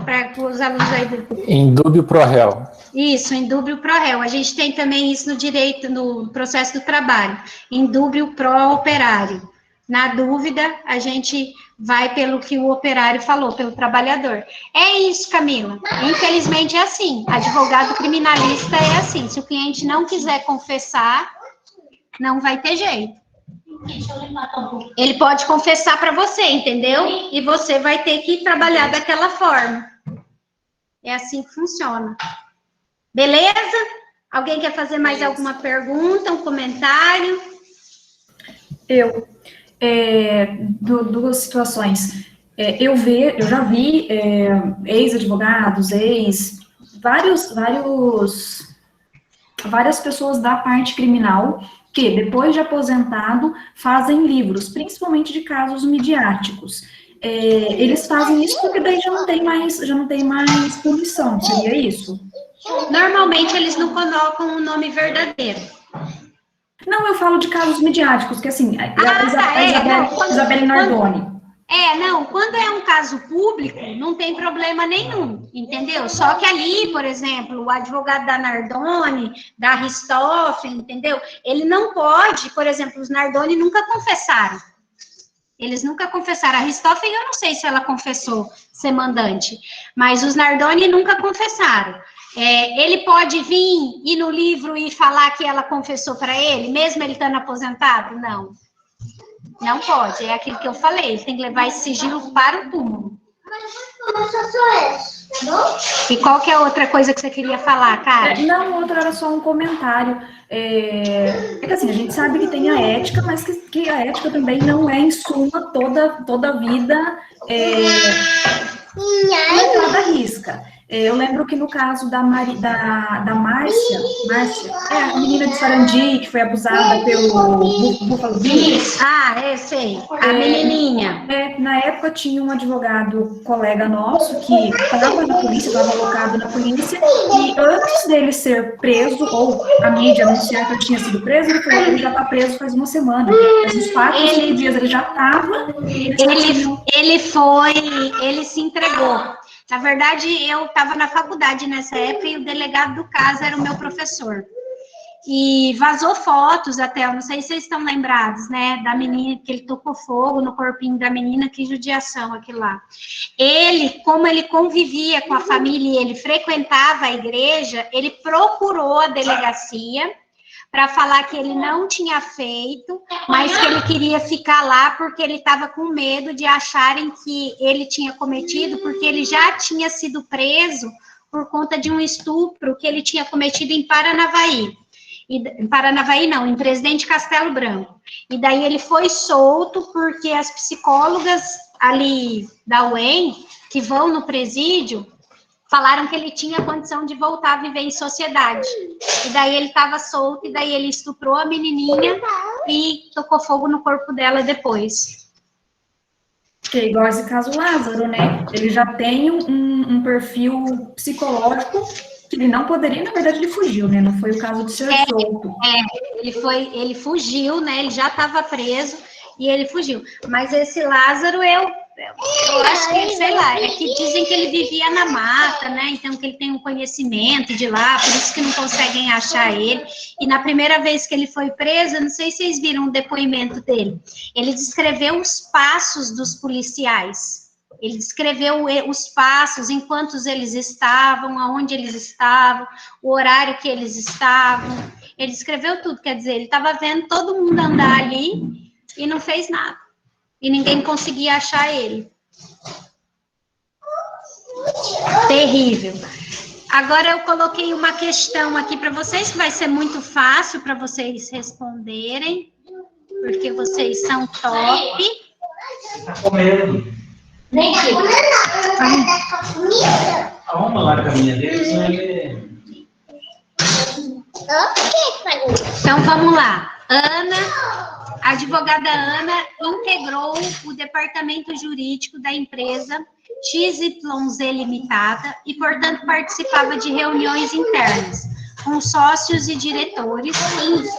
Para os alunos aí Em dúbio pro réu. Isso, em dúbio pro réu. A gente tem também isso no direito, no processo do trabalho. Em dúbio pro operário. Na dúvida, a gente vai pelo que o operário falou, pelo trabalhador. É isso, Camila. Infelizmente é assim. Advogado criminalista é assim. Se o cliente não quiser confessar, não vai ter jeito. Ele pode confessar para você, entendeu? E você vai ter que trabalhar daquela forma. É assim que funciona. Beleza? Alguém quer fazer mais alguma pergunta, um comentário? Duas situações. Eu já vi ex-advogados, várias pessoas da parte criminal que, depois de aposentado, fazem livros, principalmente de casos midiáticos. Eles fazem isso porque daí já não tem mais punição, seria isso? Normalmente eles não colocam o nome verdadeiro. Não, eu falo de casos midiáticos, que assim, Isabelle Nardoni. Não, quando é um caso público, não tem problema nenhum, entendeu? Só que ali, por exemplo, o advogado da Nardoni, da Richthofen, entendeu? Ele não pode, por exemplo, os Nardoni nunca confessaram. Eles nunca confessaram. A Richthofen, eu não sei se ela confessou ser mandante, mas os Nardoni nunca confessaram. Ele pode vir e no livro e falar que ela confessou para ele, mesmo ele estando aposentado? Não. Não pode, é aquilo que eu falei, ele tem que levar esse sigilo para o túmulo. E qual que é a outra coisa que você queria falar, cara? Não, outra era só um comentário. Que assim, a gente sabe que tem a ética, mas que a ética também não é, em suma, toda a vida levada à risca. Eu lembro que no caso da Márcia, a menina de Sarandi, que foi abusada pelo Buffalo Bill. Eu sei, a menininha. Na época tinha um advogado colega nosso que estava na polícia, estava alocado na polícia, e antes dele ser preso, ou a mídia anunciar que ele tinha sido preso, ele falou que ele já está preso faz uma semana. Mas uns 4 ou 5 dias ele já estava. Ele se entregou. Na verdade, eu estava na faculdade nessa época e o delegado do caso era o meu professor. E vazou fotos até, eu não sei se vocês estão lembrados, né, da menina, que ele tocou fogo no corpinho da menina, que judiação aquilo lá. Ele, como ele convivia com a família e ele frequentava a igreja, ele procurou a delegacia para falar que ele não tinha feito, mas que ele queria ficar lá porque ele estava com medo de acharem que ele tinha cometido, porque ele já tinha sido preso por conta de um estupro que ele tinha cometido em Paranavaí. Em Paranavaí não, em Presidente Castelo Branco. E daí ele foi solto porque as psicólogas ali da UEM, que vão no presídio, falaram que ele tinha condição de voltar a viver em sociedade. E daí ele estava solto, e daí ele estuprou a menininha e tocou fogo no corpo dela depois. Que é igual esse caso Lázaro, né? Ele já tem um perfil psicológico que ele não poderia, na verdade ele fugiu, né? Não foi o caso de ser solto. Ele fugiu, né? Ele já estava preso e ele fugiu. Mas esse Lázaro, eu acho que, sei lá, é que dizem que ele vivia na mata, né? Então que ele tem um conhecimento de lá, por isso que não conseguem achar ele. E na primeira vez que ele foi preso, eu não sei se vocês viram o depoimento dele, ele descreveu os passos dos policiais. Ele descreveu os passos, em quantos eles estavam, aonde eles estavam, o horário que eles estavam. Ele descreveu tudo, quer dizer, ele estava vendo todo mundo andar ali e não fez nada. E ninguém conseguia achar ele. Terrível. Agora eu coloquei uma questão aqui para vocês, que vai ser muito fácil para vocês responderem, porque vocês são top. Tá comendo. Arruma lá a caminha dele, senão ele... Então, vamos lá. A advogada Ana integrou o departamento jurídico da empresa XYZ Limitada e, portanto, participava de reuniões internas com sócios e diretores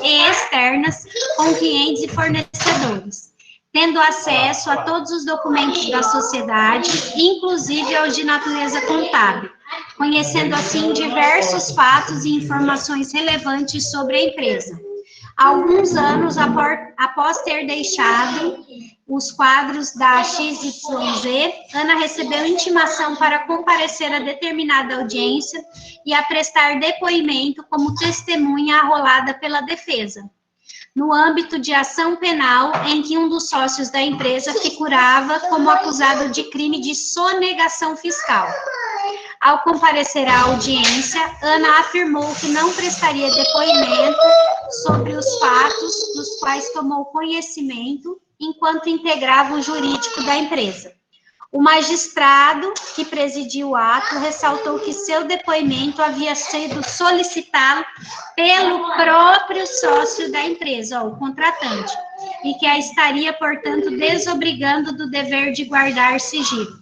e externas com clientes e fornecedores, tendo acesso a todos os documentos da sociedade, inclusive aos de natureza contábil, conhecendo assim diversos fatos e informações relevantes sobre a empresa. Há alguns anos, após ter deixado os quadros da XYZ, Ana recebeu intimação para comparecer a determinada audiência e a prestar depoimento como testemunha arrolada pela defesa, no âmbito de ação penal em que um dos sócios da empresa figurava como acusado de crime de sonegação fiscal. Ao comparecer à audiência, Ana afirmou que não prestaria depoimento sobre os fatos dos quais tomou conhecimento enquanto integrava o jurídico da empresa. O magistrado que presidiu o ato ressaltou que seu depoimento havia sido solicitado pelo próprio sócio da empresa, o contratante, e que a estaria, portanto, desobrigando do dever de guardar sigilo.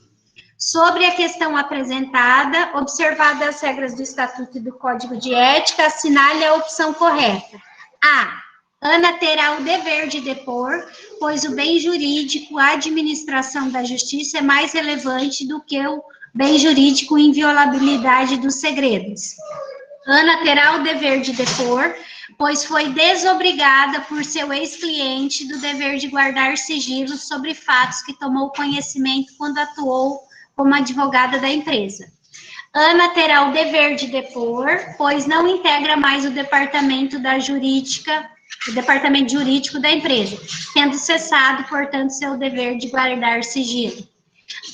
Sobre a questão apresentada, observadas as regras do Estatuto e do Código de Ética, assinale a opção correta. A. Ana terá o dever de depor, pois o bem jurídico, a administração da justiça é mais relevante do que o bem jurídico inviolabilidade dos segredos. Ana terá o dever de depor, pois foi desobrigada por seu ex-cliente do dever de guardar sigilo sobre fatos que tomou conhecimento quando atuou como advogada da empresa. Ana terá o dever de depor, pois não integra mais o departamento jurídico da empresa, tendo cessado, portanto, seu dever de guardar sigilo.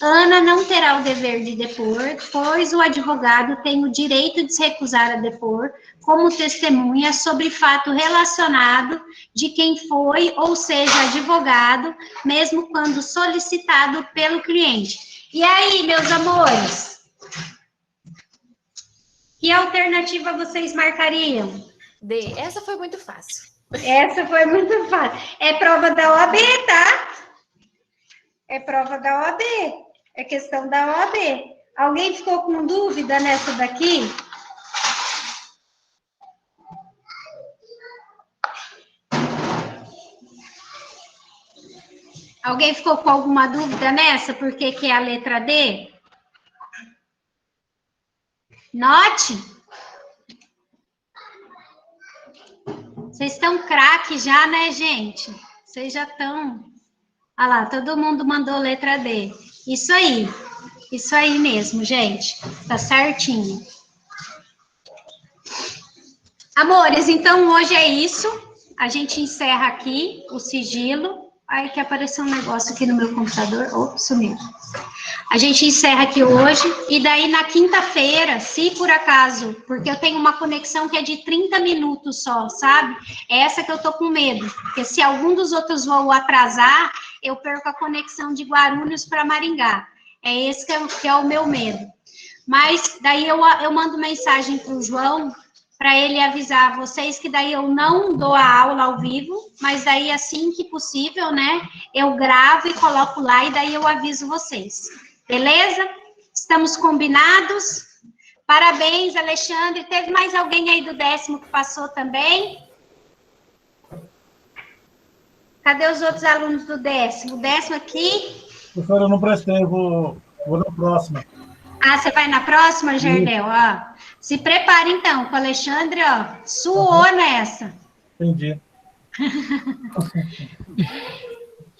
Ana não terá o dever de depor, pois o advogado tem o direito de se recusar a depor como testemunha sobre fato relacionado de quem foi ou seja advogado, mesmo quando solicitado pelo cliente. E aí, meus amores? Que alternativa vocês marcariam? D. Essa foi muito fácil. Essa foi muito fácil. É prova da OAB, tá? É prova da OAB. É questão da OAB. Alguém ficou com dúvida nessa daqui? Alguém ficou com alguma dúvida nessa? Por que é a letra D? Note. Vocês estão craque já, né, gente? Vocês já estão... Olha lá, todo mundo mandou letra D. Isso aí mesmo, gente. Tá certinho. Amores, então hoje é isso. A gente encerra aqui o sigilo. Ai, que apareceu um negócio aqui no meu computador. Ops, sumiu. A gente encerra aqui hoje, e daí na quinta-feira, se por acaso, porque eu tenho uma conexão que é de 30 minutos só, sabe? É essa que eu tô com medo, porque se algum dos outros voos atrasar, eu perco a conexão de Guarulhos para Maringá. É esse que é o meu medo. Mas daí eu mando mensagem para o João, para ele avisar vocês que daí eu não dou a aula ao vivo, mas daí assim que possível, né, eu gravo e coloco lá e daí eu aviso vocês. Beleza? Estamos combinados? Parabéns, Alexandre. Teve mais alguém aí do 10º que passou também? Cadê os outros alunos do 10º? O 10º aqui? Professora, eu não prestei, vou na próxima. Ah, você vai na próxima, Gerdel? Ó, se prepare, então, com o Alexandre, ó, suou nessa. Entendi.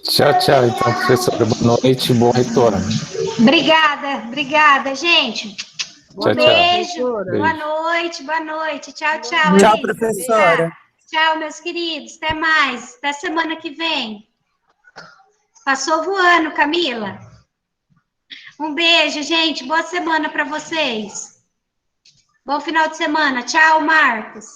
Tchau, então, professora. Boa noite, bom retorno. Obrigada, gente. Beijo, boa noite. Tchau. Tchau, professora. Tchau, meus queridos, até mais. Até semana que vem. Passou voando, Camila. Um beijo, gente. Boa semana para vocês. Bom final de semana. Tchau, Marcos.